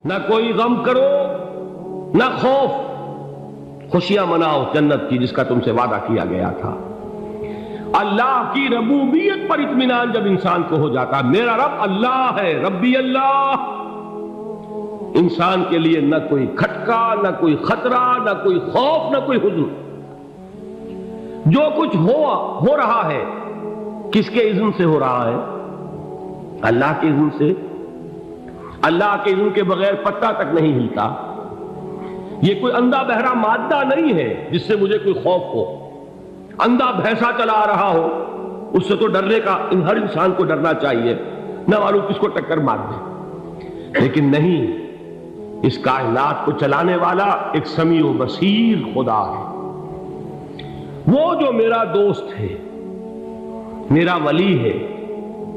نہ کوئی غم کرو نہ خوف، خوشیاں مناؤ جنت کی جس کا تم سے وعدہ کیا گیا تھا۔ اللہ کی ربوبیت پر اطمینان جب انسان کو ہو جاتا، میرا رب اللہ ہے، ربی اللہ، انسان کے لیے نہ کوئی کھٹکا، نہ کوئی خطرہ، نہ کوئی خوف، نہ کوئی حزن۔ جو کچھ ہو رہا ہے کس کے اذن سے ہو رہا ہے؟ اللہ کے اذن سے۔ اللہ کے اذن کے بغیر پتہ تک نہیں ہلتا۔ یہ کوئی اندھا بہرا مادہ نہیں ہے جس سے مجھے کوئی خوف ہو۔ اندھا بھینسا چلا آ رہا ہو اس سے تو ڈرنے کا ہر انسان کو ڈرنا چاہیے، نہ معلوم کس کو ٹکر مار دے۔ لیکن نہیں، اس کائنات کو چلانے والا ایک سمیع و بصیر خدا ہے۔ وہ جو میرا دوست ہے، میرا ولی ہے،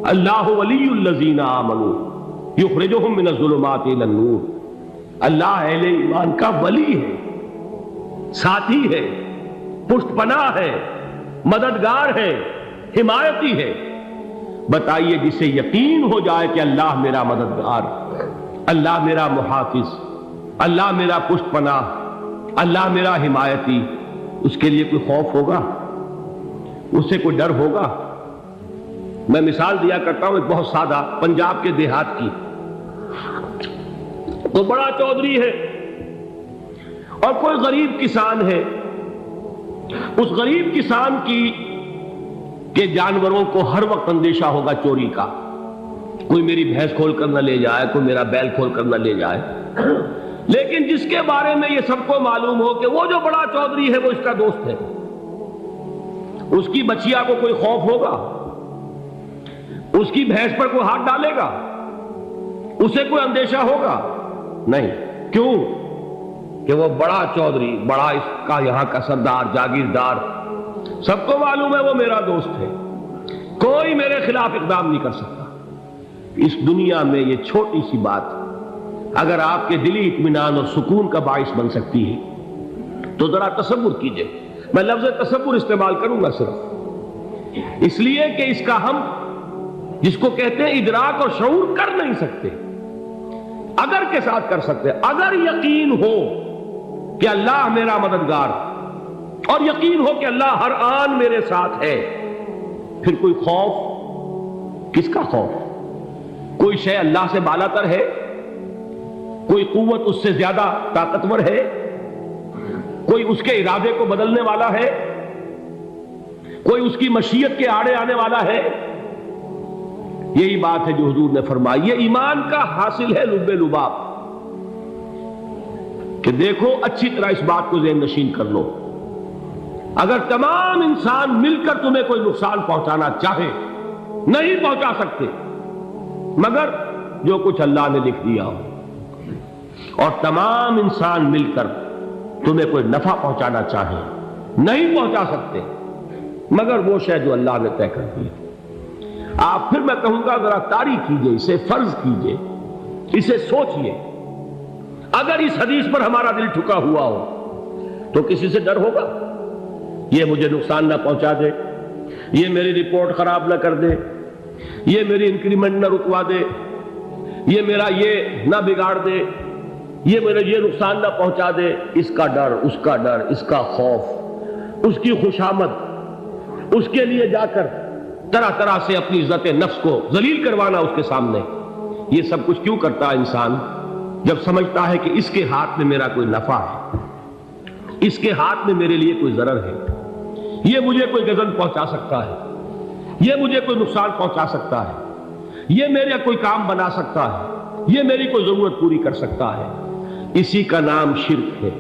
اللہ ولی الذین آمنوا یخرجہم من الظلمات الی النور۔ اللہ اہل ایمان کا ولی ہے، ساتھی ہے، پشت پناہ ہے، مددگار ہے، حمایتی ہے۔ بتائیے جسے یقین ہو جائے کہ اللہ میرا مددگار، اللہ میرا محافظ، اللہ میرا پشت پناہ، اللہ میرا حمایتی، اس کے لیے کوئی خوف ہوگا؟ اس سے کوئی ڈر ہوگا؟ میں مثال دیا کرتا ہوں ایک بہت سادہ، پنجاب کے دیہات کی۔ تو بڑا چودھری ہے اور کوئی غریب کسان ہے۔ اس غریب کسان کے جانوروں کو ہر وقت اندیشہ ہوگا چوری کا، کوئی میری بھینس کھول کر نہ لے جائے، کوئی میرا بیل کھول کر نہ لے جائے۔ لیکن جس کے بارے میں یہ سب کو معلوم ہو کہ وہ جو بڑا چودھری ہے وہ اس کا دوست ہے، اس کی بچیا کو کوئی خوف ہوگا؟ اس کی بھینس پر کوئی ہاتھ ڈالے گا؟ اسے کوئی اندیشہ ہوگا؟ نہیں۔ کیوں؟ کہ وہ بڑا چودھری، بڑا اس کا یہاں کا سردار، جاگیردار، سب کو معلوم ہے وہ میرا دوست ہے، کوئی میرے خلاف اقدام نہیں کر سکتا۔ اس دنیا میں یہ چھوٹی سی بات اگر آپ کے دلی اطمینان اور سکون کا باعث بن سکتی ہے تو ذرا تصور کیجئے۔ میں لفظ تصور استعمال کروں گا صرف اس لیے کہ اس کا ہم جس کو کہتے ہیں ادراک اور شعور کر نہیں سکتے، اگر کے ساتھ کر سکتے۔ اگر یقین ہو کہ اللہ میرا مددگار اور یقین ہو کہ اللہ ہر آن میرے ساتھ ہے، پھر کوئی خوف؟ کس کا خوف؟ کوئی شے اللہ سے بالاتر ہے؟ کوئی قوت اس سے زیادہ طاقتور ہے؟ کوئی اس کے ارادے کو بدلنے والا ہے؟ کوئی اس کی مشیت کے آڑے آنے والا ہے؟ یہی بات ہے جو حضور نے فرمائی۔ یہ ایمان کا حاصل ہے لب لباب، کہ دیکھو اچھی طرح اس بات کو ذہن نشین کر لو، اگر تمام انسان مل کر تمہیں کوئی نقصان پہنچانا چاہے نہیں پہنچا سکتے، مگر جو کچھ اللہ نے لکھ دیا ہو، اور تمام انسان مل کر تمہیں کوئی نفع پہنچانا چاہے نہیں پہنچا سکتے، مگر وہ شے جو اللہ نے طے کر دی۔ آپ پھر میں کہوں گا ذرا طاری کیجئے، اسے فرض کیجئے، اسے سوچئے۔ اگر اس حدیث پر ہمارا دل ٹھکا ہوا ہو تو کسی سے ڈر ہوگا؟ یہ مجھے نقصان نہ پہنچا دے، یہ میری رپورٹ خراب نہ کر دے، یہ میری انکریمنٹ نہ رکوا دے، یہ میرا یہ نہ بگاڑ دے، یہ میرا یہ نقصان نہ پہنچا دے۔ اس کا ڈر، اس کا ڈر، اس کا خوف، اس کی خوشامد، اس کے لیے جا کر طرح طرح سے اپنی عزت نفس کو ذلیل کروانا اس کے سامنے، یہ سب کچھ کیوں کرتا ہے انسان؟ جب سمجھتا ہے کہ اس کے ہاتھ میں میرا کوئی نفع ہے، اس کے ہاتھ میں میرے لیے کوئی ضرر ہے، یہ مجھے کوئی غضب پہنچا سکتا ہے، یہ مجھے کوئی نقصان پہنچا سکتا ہے، یہ میرا کوئی کام بنا سکتا ہے، یہ میری کوئی ضرورت پوری کر سکتا ہے، اسی کا نام شرک ہے۔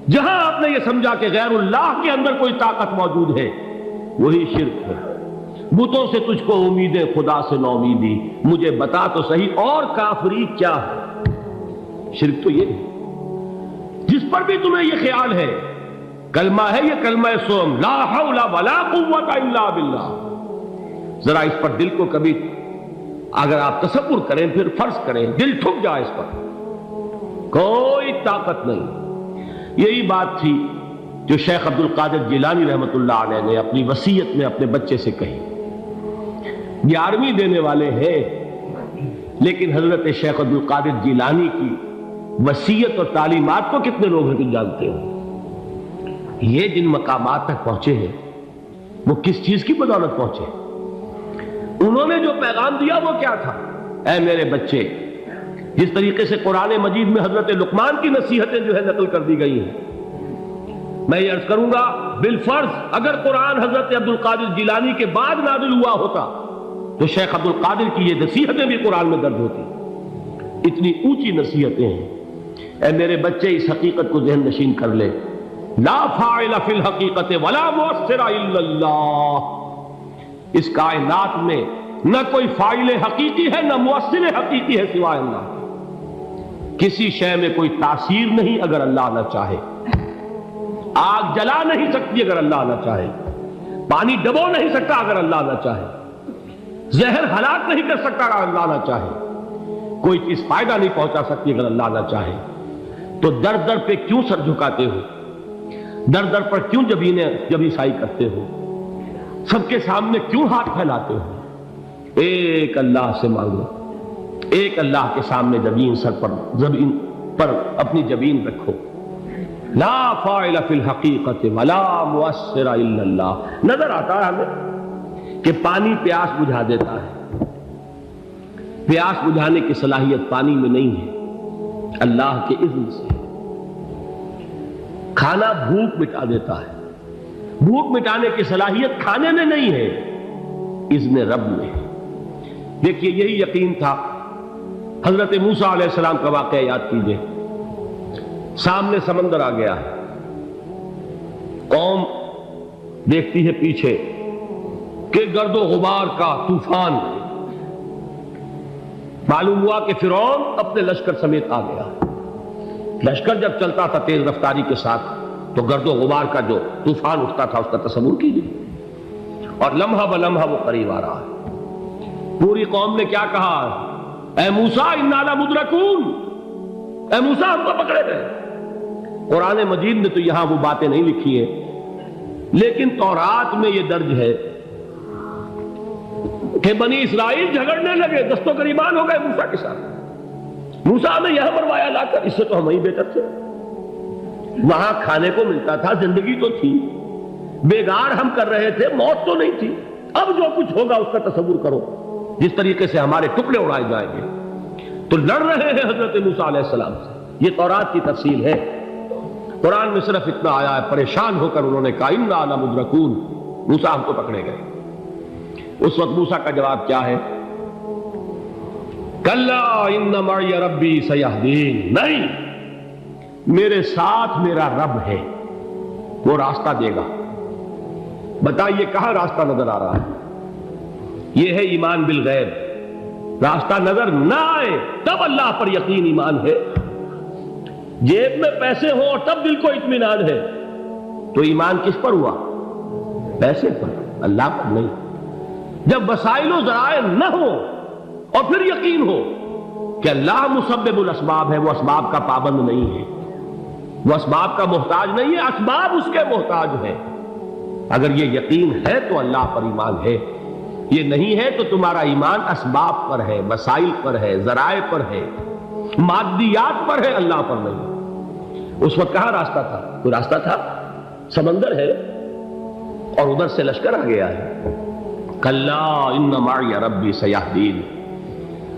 جہاں آپ نے یہ سمجھا کہ غیر اللہ کے اندر کوئی طاقت موجود ہے، وہی شرک ہے۔ بتوں سے تجھ کو امیدیں، خدا سے نو امیدی، مجھے بتا تو صحیح اور کافری کیا ہے؟ شرک تو یہ ہے۔ جس پر بھی تمہیں یہ خیال ہے، کلمہ ہے یہ کلمہ سوم، لا حول ولا قوت الا باللہ، ذرا اس پر دل کو کبھی اگر آپ تصور کریں، پھر فرض کریں، دل ٹھک جائے اس پر، کوئی طاقت نہیں۔ یہی بات تھی جو شیخ عبد القادر جیلانی رحمۃ اللہ علیہ نے اپنی وصیت میں اپنے بچے سے کہی۔ 11ویں دینے والے ہیں لیکن حضرت شیخ عبد القادر جیلانی کی وصیت اور تعلیمات کو کتنے لوگ ہیں کہ جانتے ہو؟ یہ جن مقامات تک پہنچے ہیں وہ کس چیز کی بدولت پہنچے؟ انہوں نے جو پیغام دیا وہ کیا تھا؟ اے میرے بچے، جس طریقے سے قرآن مجید میں حضرت لقمان کی نصیحتیں جو ہے نقل کر دی گئی ہیں، میں یہ عرض کروں گا بالفرض اگر قرآن حضرت عبد القادر جیلانی کے بعد نازل ہوا ہوتا تو شیخ عبد القادر کی یہ نصیحتیں بھی قرآن میں درج ہوتی۔ اتنی اونچی نصیحتیں ہیں۔ اے میرے بچے، اس حقیقت کو ذہن نشین کر لے، لا فاعل فی الحقیقت ولا مؤثر الا اللہ۔ اس کائنات میں نہ کوئی فاعل حقیقی ہے نہ مؤثر حقیقی ہے سوائے اللہ۔ کسی شے میں کوئی تاثیر نہیں اگر اللہ نہ چاہے۔ آگ جلا نہیں سکتی اگر اللہ نہ چاہے، پانی ڈبو نہیں سکتا اگر اللہ نہ چاہے، زہر ہلاک نہیں کر سکتا اگر اللہ نہ چاہے، کوئی چیز فائدہ نہیں پہنچا سکتی اگر اللہ نہ چاہے۔ تو در در پہ کیوں سر جھکاتے ہو؟ در در پر کیوں جبیں سائی کرتے ہو؟ سب کے سامنے کیوں ہاتھ پھیلاتے ہو؟ ایک اللہ سے مانگو، ایک اللہ کے سامنے زمین پر اپنی جبین رکھو۔ لا فاعل فی الحقیقت ولا مؤثر الا اللہ۔ نظر آتا ہے ہمیں کہ پانی پیاس بجھا دیتا ہے، پیاس بجھانے کی صلاحیت پانی میں نہیں ہے، اللہ کے اذن سے۔ کھانا بھوک مٹا دیتا ہے، بھوک مٹانے کی صلاحیت کھانے میں نہیں ہے، اذن رب میں۔ دیکھیے یہی یقین تھا حضرت موسیٰ علیہ السلام کا واقعہ یاد کیجئے۔ سامنے سمندر آ گیا ہے، قوم دیکھتی ہے پیچھے کہ گرد و غبار کا طوفان، معلوم ہوا کہ فرعون اپنے لشکر سمیت آ گیا۔ لشکر جب چلتا تھا تیز رفتاری کے ساتھ تو گرد و غبار کا جو طوفان اٹھتا تھا اس کا تصور کیجیے، اور لمحہ بلمحہ وہ قریب آ رہا ہے۔ پوری قوم نے کیا کہا؟ اے موسیٰ انا لمدرکون، اے موسیٰ ہم کو پکڑے گئے۔ قرآن مجید نے تو یہاں وہ باتیں نہیں لکھی ہیں، لیکن تورات میں یہ درج ہے کہ بنی اسرائیل جھگڑنے لگے، دست و گریبان ہو گئے موسیٰ کے ساتھ۔ موسیٰ ہمیں یہاں مروایا لا کر، اس سے تو ہم ہی بہتر تھے، وہاں کھانے کو ملتا تھا، زندگی تو تھی، بیگار ہم کر رہے تھے، موت تو نہیں تھی۔ اب جو کچھ ہوگا اس کا تصور کرو، جس طریقے سے ہمارے ٹکڑے اڑائے جائیں گے۔ تو لڑ رہے ہیں حضرت موسیٰ علیہ السلام سے، یہ تورات کی تفصیل ہے۔ قرآن میں صرف اتنا آیا ہے، پریشان ہو کر انہوں نے کہا انا لمدرکون، موسیٰ ہم کو پکڑے گئے۔ اس وقت موسیٰ کا جواب کیا ہے؟ کلا ان معی ربی سیہدین، نہیں، میرے ساتھ میرا رب ہے، وہ راستہ دے گا۔ بتائیے کہاں راستہ نظر آ رہا ہے؟ یہ ہے ایمان بالغیب۔ راستہ نظر نہ آئے تب اللہ پر یقین ایمان ہے۔ جیب میں پیسے ہوں اور تب دل کو اطمینان ہے تو ایمان کس پر ہوا؟ پیسے پر، اللہ پر نہیں۔ جب وسائل و ذرائع نہ ہو اور پھر یقین ہو کہ اللہ مسبب الاسباب ہے، وہ اسباب کا پابند نہیں ہے، وہ اسباب کا محتاج نہیں ہے، اسباب اس کے محتاج ہے۔ اگر یہ یقین ہے تو اللہ پر ایمان ہے، یہ نہیں ہے تو تمہارا ایمان اسباب پر ہے، وسائل پر ہے، ذرائع پر ہے، مادیات پر ہے، اللہ پر نہیں۔ اس وقت کہاں راستہ تھا؟ کوئی راستہ تھا؟ سمندر ہے اور ادھر سے لشکر آ گیا ہے۔ کلا ان معی ربی سیہدین۔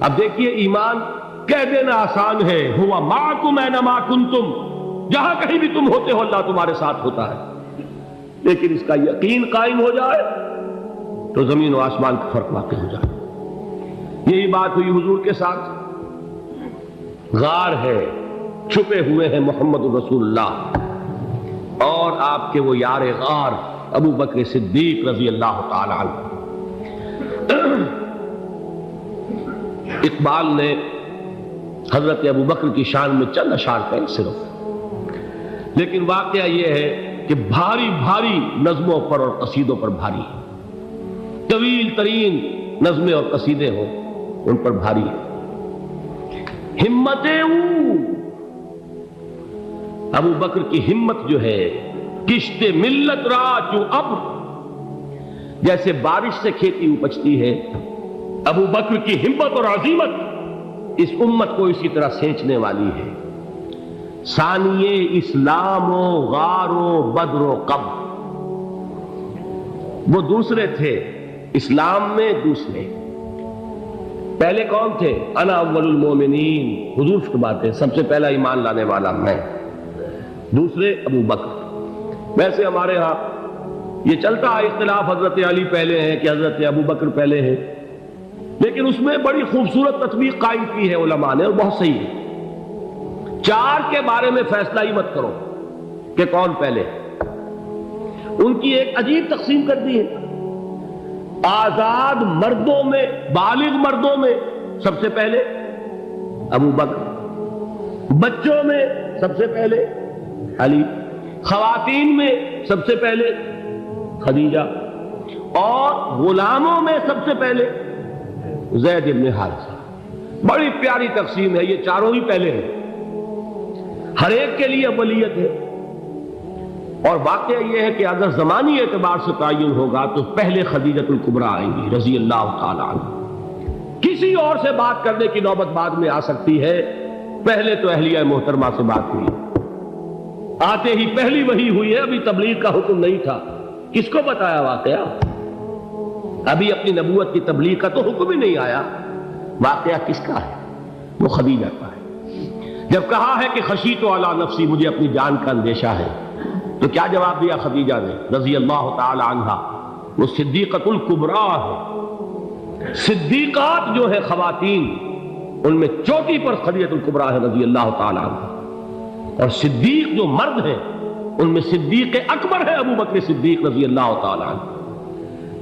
اب دیکھیے ایمان کہہ دینا آسان ہے، ہوا معکم اینما کنتم، جہاں کہیں بھی تم ہوتے ہو اللہ تمہارے ساتھ ہوتا ہے، لیکن اس کا یقین قائم ہو جائے تو زمین و آسمان کا فرق واقع ہو جائے۔ یہی بات ہوئی حضور کے ساتھ۔ غار ہے، چھپے ہوئے ہیں محمد رسول اللہ اور آپ کے وہ یار غار ابو بکر صدیق رضی اللہ تعالی عنہ۔ اقبال نے حضرت ابو بکر کی شان میں چند اشعار کہیں صرف، لیکن واقعہ یہ ہے کہ بھاری بھاری نظموں پر اور قصیدوں پر بھاری ہے، طویل ترین نظمیں اور قصیدے ہوں ان پر بھاری ہے۔ ہمتیں ابو بکر کی ہمت جو ہے، کشت ملت را چو ابر، جیسے بارش سے کھیتی اپجتی ہے ابو بکر کی ہمت اور عزیمت اس امت کو اسی طرح سینچنے والی ہے۔ ثانیے اسلام و غار و بدر و قبر، وہ دوسرے تھے اسلام میں، دوسرے پہلے کون تھے؟ انا اول المومنین، حضور فرماتے ہیں سب سے پہلا ایمان لانے والا میں، دوسرے ابو بکر۔ ویسے ہمارے ہاں یہ چلتا ہے اختلاف، حضرت علی پہلے ہیں کہ حضرت ابو بکر پہلے ہیں، لیکن اس میں بڑی خوبصورت تطبیق قائم کی ہے علماء نے، اور بہت صحیح ہے۔ چار کے بارے میں فیصلہ ہی مت کرو کہ کون پہلے، ان کی ایک عجیب تقسیم کر دی ہے۔ آزاد مردوں میں، بالغ مردوں میں سب سے پہلے ابو بکر، بچوں میں سب سے پہلے علی، خواتین میں سب سے پہلے خدیجہ، اور غلاموں میں سب سے پہلے زید بن حارثہ۔ بڑی پیاری تقسیم ہے، یہ چاروں ہی پہلے ہیں، ہر ایک کے لیے اولیت ہے۔ اور واقعہ یہ ہے کہ اگر زمانی اعتبار سے تعین ہوگا تو پہلے خدیجۃ الکبریٰ آئیں گی رضی اللہ تعالی عنہ، کسی اور سے بات کرنے کی نوبت بعد میں آ سکتی ہے، پہلے تو اہلیہ محترمہ سے بات ہوئی، آتے ہی پہلی وحی ہوئی ہے، ابھی تبلیغ کا حکم نہیں تھا، کس کو بتایا واقعہ؟ ابھی اپنی نبوت کی تبلیغ کا تو حکم ہی نہیں آیا، واقعہ کس کا ہے؟ وہ خدیجہ کا ہے۔ جب کہا ہے کہ خشیت علی نفسی، مجھے اپنی جان کا اندیشہ ہے، تو کیا جواب دیا خدیجہ نے رضی اللہ تعالی عنہا؟ وہ صدیقۃ الکبریٰ ہے، صدیقات جو ہے خواتین ان میں چوٹی پر خدیجۃ الکبریٰ ہے رضی اللہ تعالی عنہا، اور صدیق جو مرد ہیں ان میں صدیق اکبر ہے ابو بکر صدیق رضی اللہ تعالی عنہ،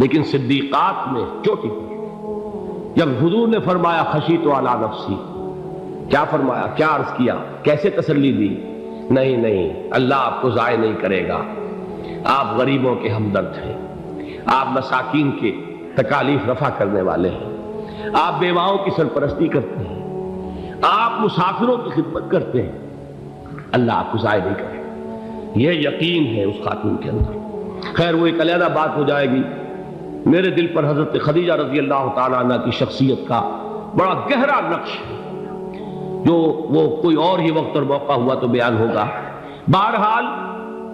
لیکن صدیقات میں چوٹی پر۔ جب حضور نے فرمایا خشیت علی نفسی، کیا فرمایا، کیا عرض کیا، کیسے تسلی دی؟ نہیں نہیں، اللہ آپ کو ضائع نہیں کرے گا، آپ غریبوں کے ہمدرد ہیں، آپ مساکین کے تکالیف رفع کرنے والے ہیں، آپ بیواؤں کی سرپرستی کرتے ہیں، آپ مسافروں کی خدمت کرتے ہیں، اللہ آپ کو ضائع نہیں کرے گا۔ یہ یقین ہے اس خاتون کے اندر۔ خیر وہ ایک علیحدہ بات ہو جائے گی۔ میرے دل پر حضرت خدیجہ رضی اللہ تعالیٰ عنہ کی شخصیت کا بڑا گہرا نقش ہے، جو وہ کوئی اور ہی وقت اور موقع ہوا تو بیان ہوگا۔ بہرحال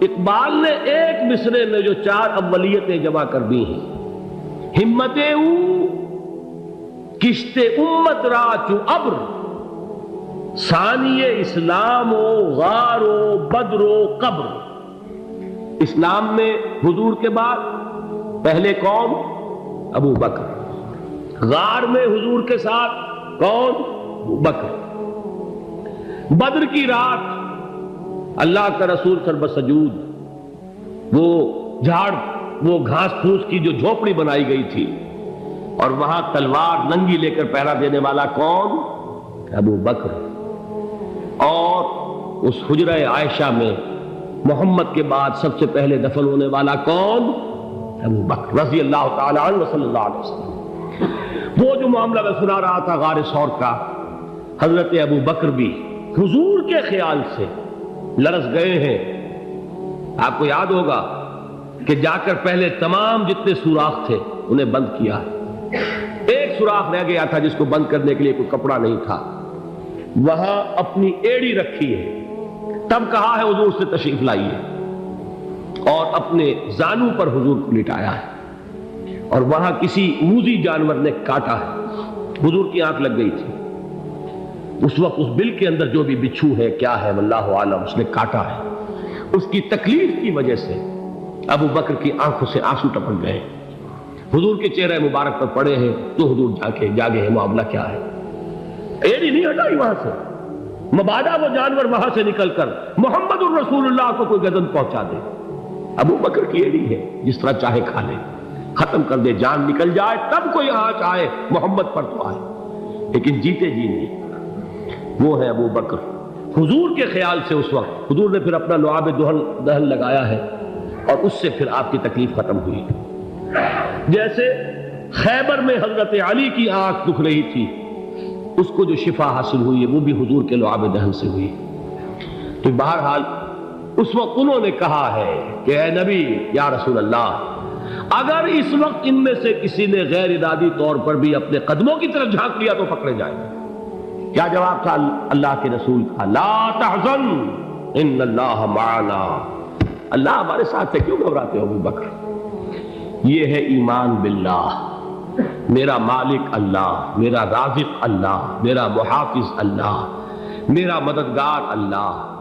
اقبال نے ایک مصرے میں جو چار اولیتیں جمع کر دی ہیں، ہمت او کشت امت را چو ابر، ثانی اسلام و غار و بدر و قبر۔ اسلام میں حضور کے بعد پہلے کون؟ ابو بکر۔ غار میں حضور کے ساتھ کون؟ ابو بکر۔ بدر کی رات اللہ کا رسول سر سجود، وہ جھاڑ، وہ گھاس پھوس کی جو جھوپڑی بنائی گئی تھی، اور وہاں تلوار ننگی لے کر پہرا دینے والا کون؟ ابو بکر۔ اور اس حجرہ عائشہ میں محمد کے بعد سب سے پہلے دفن ہونے والا کون؟ ابو بکر رضی اللہ تعالی عنہ صلی اللہ علیہ وسلم۔ وہ جو معاملہ میں سنا رہا تھا غار ثور کا، حضرت ابو بکر بھی حضور کے خیال سے لرز گئے ہیں۔ آپ کو یاد ہوگا کہ جا کر پہلے تمام جتنے سوراخ تھے انہیں بند کیا ہے، ایک سوراخ رہ گیا تھا جس کو بند کرنے کے لیے کوئی کپڑا نہیں تھا، وہاں اپنی ایڑی رکھی ہے، تب کہا ہے حضور سے تشریف لائیے، اور اپنے زانو پر حضور کو لٹایا ہے، اور وہاں کسی موذی جانور نے کاٹا ہے، حضور کی آنکھ لگ گئی تھی، اس وقت اس بل کے اندر جو بھی بچھو ہے کیا ہے واللہ عالم، اس نے کاٹا ہے، اس کی تکلیف کی وجہ سے ابو بکر کی آنکھوں سے آنسو ٹپک گئے، حضور کے چہرے مبارک پر پڑے ہیں، تو حضور جاگے ہیں، معاملہ کیا ہے؟ ایڑی نہیں ہٹائی وہاں سے، مبادا وہ جانور وہاں سے نکل کر محمد الرسول اللہ کو کوئی گزن پہنچا دے، ابو بکر کی ایڑی ہے، جس طرح چاہے کھا لے، ختم کر دے، جان نکل جائے تب کوئی آنچ آئے، محمد پر تو آئے، لیکن جیتے جی نہیں۔ وہ ہے ابو بکر حضور کے خیال سے۔ اس وقت حضور نے پھر اپنا لعاب دہن لگایا ہے، اور اس سے پھر آپ کی تکلیف ختم ہوئی۔ جیسے خیبر میں حضرت علی کی آنکھ دکھ رہی تھی، اس کو جو شفا حاصل ہوئی ہے وہ بھی حضور کے لعاب دہن سے ہوئی۔ تو بہرحال اس وقت انہوں نے کہا ہے کہ اے نبی یا رسول اللہ، اگر اس وقت ان میں سے کسی نے غیر ارادی طور پر بھی اپنے قدموں کی طرف جھانک لیا تو پکڑے جائیں گے۔ کیا جواب تھا اللہ کے رسول کا؟ لا تحزن ان اللہ معنا، اللہ ہمارے ساتھ ہے، کیوں گھبراتے ہو ابو بکر؟ یہ ہے ایمان باللہ، میرا مالک اللہ، میرا رازق اللہ، میرا محافظ اللہ، میرا مددگار اللہ،